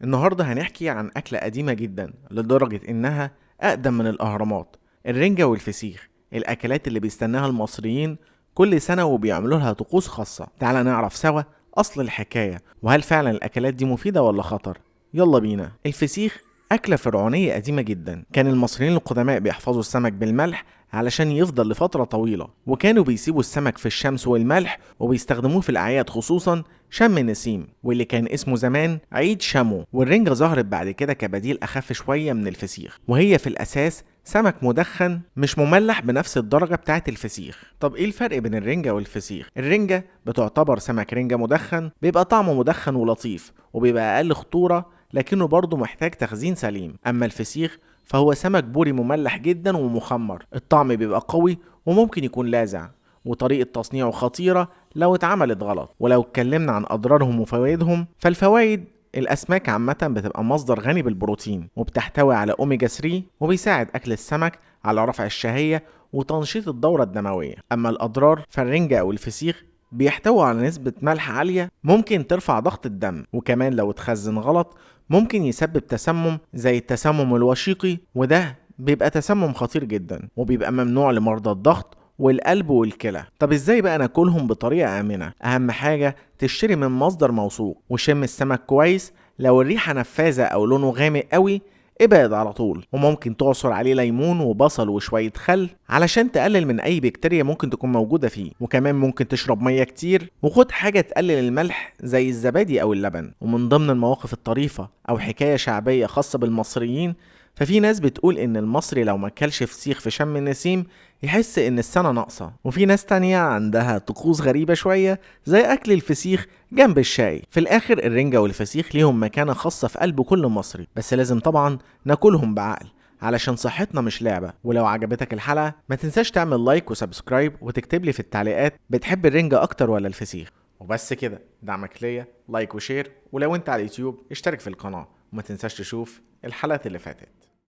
النهاردة هنحكي عن أكلة قديمة جدا لدرجة إنها أقدم من الأهرامات. الرنجة والفسيخ، الأكلات اللي بيستناها المصريين كل سنة وبيعملوا لها طقوس خاصة. تعال نعرف سوا أصل الحكاية، وهل فعلا الأكلات دي مفيدة ولا خطر. يلا بينا. الفسيخ أكلة فرعونية قديمة جدا. كان المصريين القدماء بيحفظوا السمك بالملح علشان يفضل لفترة طويلة، وكانوا بيسيبوا السمك في الشمس والملح وبيستخدموه في الأعياد، خصوصا شم النسيم واللي كان اسمه زمان عيد شمو. والرنجة ظهرت بعد كده كبديل أخف شوية من الفسيخ، وهي في الأساس سمك مدخن مش مملح بنفس الدرجة بتاعة الفسيخ. طب ايه الفرق بين الرنجة والفسيخ؟ الرنجة بتعتبر سمك رنجة مدخن، بيبقى طعمه مدخن ولطيف وبيبقى أقل خطورة، لكنه برضه محتاج تخزين سليم. أما الفسيخ فهو سمك بوري مملح جدا ومخمر، الطعم بيبقى قوي وممكن يكون لاذع، وطريقة تصنيعه خطيرة لو اتعملت غلط. ولو اتكلمنا عن أضرارهم وفوائدهم، فالفوائد: الأسماك عامة بتبقى مصدر غني بالبروتين وبتحتوي على أوميجا 3، وبيساعد أكل السمك على رفع الشهية وتنشيط الدورة الدموية. أما الأضرار، فالرنجة أو الفسيخ بيحتوي على نسبة ملح عالية ممكن ترفع ضغط الدم، وكمان لو اتخزن غلط ممكن يسبب تسمم زي التسمم الوشيقي، وده بيبقى تسمم خطير جدا وبيبقى ممنوع لمرضى الضغط والقلب والكلى. طب ازاي بقى ناكلهم بطريقة آمنة؟ أهم حاجة تشتري من مصدر موثوق، وشم السمك كويس. لو الريحة نفاذة أو لونه غامق قوي ابعد على طول، وممكن تعصر عليه ليمون وبصل وشوية خل علشان تقلل من أي بكتيريا ممكن تكون موجودة فيه. وكمان ممكن تشرب مية كتير، وخد حاجة تقلل الملح زي الزبادي أو اللبن. ومن ضمن المواقف الطريفة أو حكاية شعبية خاصة بالمصريين، ففي ناس بتقول إن المصري لو ماكلش فسيخ في شم النسيم يحس إن السنة ناقصة. وفي ناس تانية عندها طقوس غريبة شوية زي أكل الفسيخ جنب الشاي. في الآخر الرنجة والفسيخ ليهم مكانة خاصة في قلب كل مصري، بس لازم طبعا ناكلهم بعقل علشان صحتنا مش لعبة. ولو عجبتك الحلقة ما تنساش تعمل لايك وسبسكرايب، وتكتب لي في التعليقات بتحب الرنجة أكتر ولا الفسيخ. وبس كده، دعمك ليا لايك وشير، ولو انت على اليوتيوب اشترك في القناة، وما تنساش تشوف الحلقات اللي فاتت.